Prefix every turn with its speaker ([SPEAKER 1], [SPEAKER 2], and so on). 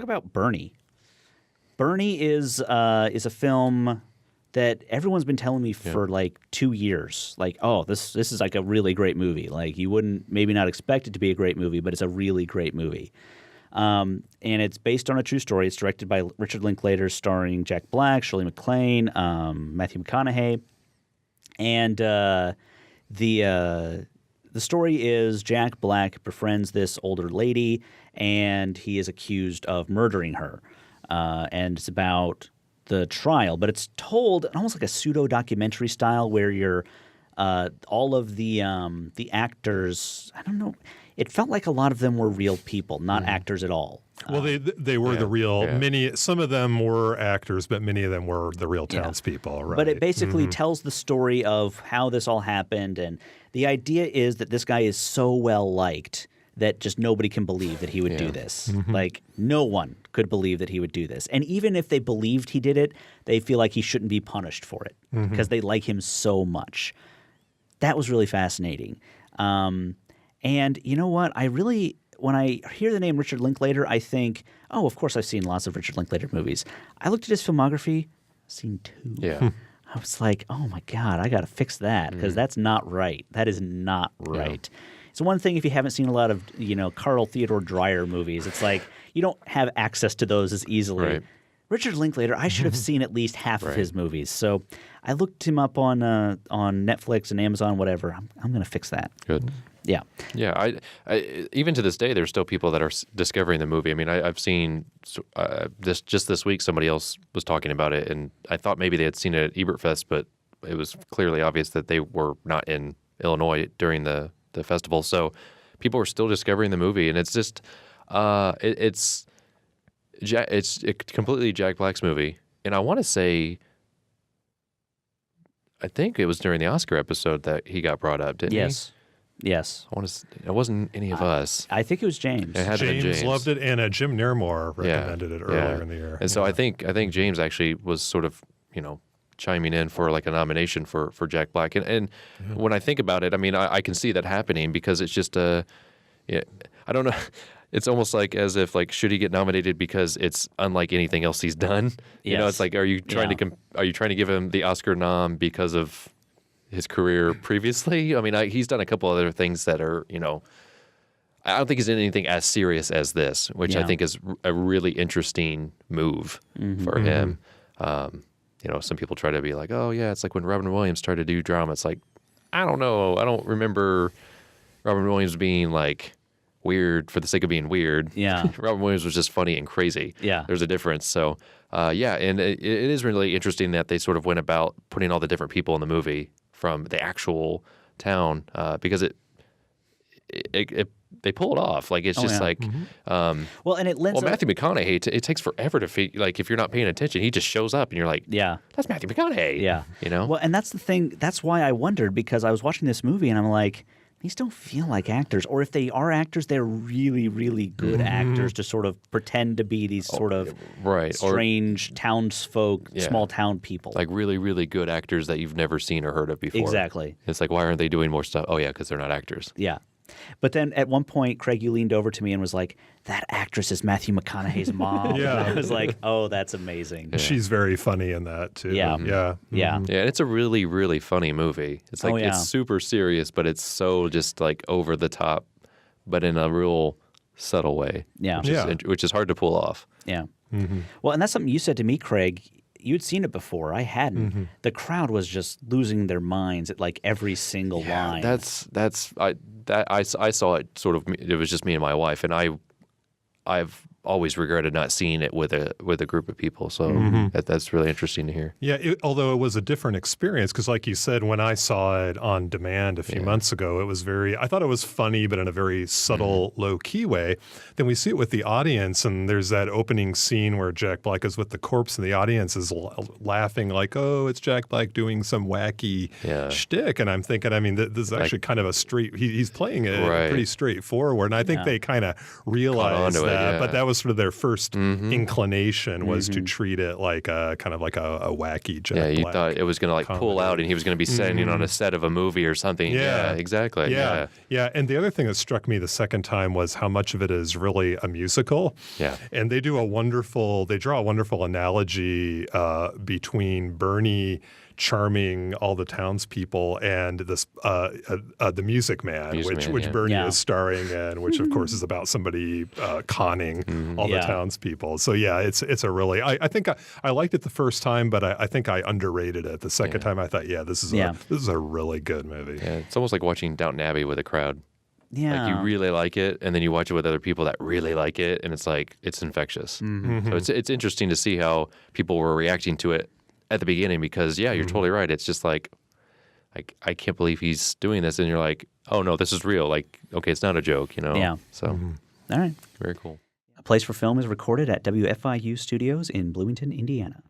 [SPEAKER 1] about Bernie. Bernie is a film that everyone's been telling me for like 2 years. Like, oh, this is like a really great movie. Like, you wouldn't maybe not expect it to be a great movie, but it's a really great movie. And it's based on a true story. It's directed by Richard Linklater, starring Jack Black, Shirley MacLaine, Matthew McConaughey. And the story is Jack Black befriends this older lady, and he is accused of murdering her. And it's about the trial, but it's told almost like a pseudo-documentary style where you're all of the actors. I don't know. It felt like a lot of them were real people, not actors at all.
[SPEAKER 2] Well, they were the real some of them were actors, but many of them were the real townspeople. Right.
[SPEAKER 1] But it basically tells the story of how this all happened, and the idea is that this guy is so well liked that just nobody can believe that he would do this. Like, no one could believe that he would do this. And even if they believed he did it, they feel like he shouldn't be punished for it because they like him so much. That was really fascinating. And you know what? When I hear the name Richard Linklater, I think, oh, of course I've seen lots of Richard Linklater movies. I looked at his filmography, I've seen 2.
[SPEAKER 3] Yeah.
[SPEAKER 1] I was like, oh my God, I got to fix that because that's not right. That is not right. Yeah. It's one thing if you haven't seen a lot of, Carl Theodor Dreyer movies. It's like you don't have access to those as easily. Right. Richard Linklater, I should have seen at least half of his movies. So I looked him up on Netflix and Amazon, whatever. I'm going to fix that.
[SPEAKER 3] Good.
[SPEAKER 1] Yeah.
[SPEAKER 3] Yeah. I even to this day, there's still people that are discovering the movie. I mean, I've seen just this week somebody else was talking about it, and I thought maybe they had seen it at Ebertfest, but it was clearly obvious that they were not in Illinois during the festival. So people were still discovering the movie, and it's just it's a completely Jack Black's movie, and I want to say, I think it was during the Oscar episode that he got brought up, didn't he?
[SPEAKER 1] Yes.
[SPEAKER 3] It wasn't any of us.
[SPEAKER 1] I think it was James.
[SPEAKER 3] It had to be
[SPEAKER 2] James loved it, and Jim Nairmore recommended it earlier in the year.
[SPEAKER 3] And so I think James actually was sort of, chiming in for like a nomination for Jack Black. And when I think about it, I mean, I can see that happening because it's just I don't know. It's almost like as if like, should he get nominated because it's unlike anything else he's done? You know, it's like, are you trying to give him the Oscar nom because of his career previously? I mean, he's done a couple other things that are, I don't think he's in anything as serious as this, which I think is a really interesting move for him. Some people try to be like, oh yeah, it's like when Robin Williams tried to do drama. It's like, I don't know. I don't remember Robin Williams being like weird for the sake of being weird.
[SPEAKER 1] Yeah.
[SPEAKER 3] Robin Williams was just funny and crazy. Yeah. There's a difference. So, and it is really interesting that they sort of went about putting all the different people in the movie from the actual town because they pull it off. Like it's just like,
[SPEAKER 1] well, and it lends.
[SPEAKER 3] Well, Matthew McConaughey, it takes forever to like if you're not paying attention, he just shows up and you're like, yeah, that's Matthew McConaughey.
[SPEAKER 1] Yeah, Well, and that's the thing. That's why I wondered because I was watching this movie and I'm like, these don't feel like actors, or if they are actors, they're really, really good actors to sort of pretend to be these sort of strange townsfolk, small town people.
[SPEAKER 3] Like really, really good actors that you've never seen or heard of before.
[SPEAKER 1] Exactly.
[SPEAKER 3] It's like, why aren't they doing more stuff? Oh, yeah, because they're not actors.
[SPEAKER 1] Yeah. But then at one point, Craig, you leaned over to me and was like, that actress is Matthew McConaughey's mom. And I was like, oh, that's amazing.
[SPEAKER 2] Yeah. She's very funny in that, too.
[SPEAKER 1] Yeah.
[SPEAKER 2] Yeah.
[SPEAKER 1] Yeah.
[SPEAKER 3] Yeah, and it's a really, really funny movie. It's like it's super serious, but it's so just like over the top, but in a real subtle way.
[SPEAKER 1] Yeah.
[SPEAKER 3] Which is hard to pull off.
[SPEAKER 1] Yeah. Well, and that's something you said to me, Craig. You'd seen it before. I hadn't. The crowd was just losing their minds at like every single line.
[SPEAKER 3] I saw it sort of. It was just me and my wife, and I've always regretted not seeing it with a group of people. So that's really interesting to hear.
[SPEAKER 2] Yeah, although it was a different experience because, like you said, when I saw it on demand a few months ago, it was I thought it was funny, but in a very subtle, low-key way. Then we see it with the audience, and there's that opening scene where Jack Black is with the corpse, and the audience is laughing like, "Oh, it's Jack Black doing some wacky shtick." And I'm thinking, I mean, this is actually kind of a straight. He's playing it pretty straightforward, and I think they kind of realized that. But that was was sort of their first inclination was to treat it like a kind of like a wacky Jack
[SPEAKER 3] Yeah, you
[SPEAKER 2] Black
[SPEAKER 3] thought it was going to like pull
[SPEAKER 2] comedy.
[SPEAKER 3] out and he was going to be standing on a set of a movie or something. Yeah, exactly.
[SPEAKER 2] Yeah. And the other thing that struck me the second time was how much of it is really a musical.
[SPEAKER 3] Yeah.
[SPEAKER 2] And they draw a wonderful analogy between Bernie charming all the townspeople and this the Music Man, which Bernie is starring in, which of course is about somebody conning all the townspeople. So yeah, it's a really I think I liked it the first time, but I think I underrated it. The second time I thought, this is a really good movie.
[SPEAKER 3] Yeah, it's almost like watching Downton Abbey with a crowd.
[SPEAKER 1] Yeah.
[SPEAKER 3] Like you really like it, and then you watch it with other people that really like it, and it's like it's infectious. So it's interesting to see how people were reacting to it at the beginning because you're totally right. It's just like I can't believe he's doing this, and you're like, oh no, this is real. Like, okay, it's not a joke,
[SPEAKER 1] Yeah.
[SPEAKER 3] So
[SPEAKER 1] all right.
[SPEAKER 3] very cool.
[SPEAKER 1] A Place for Film is recorded at WFIU Studios in Bloomington, Indiana.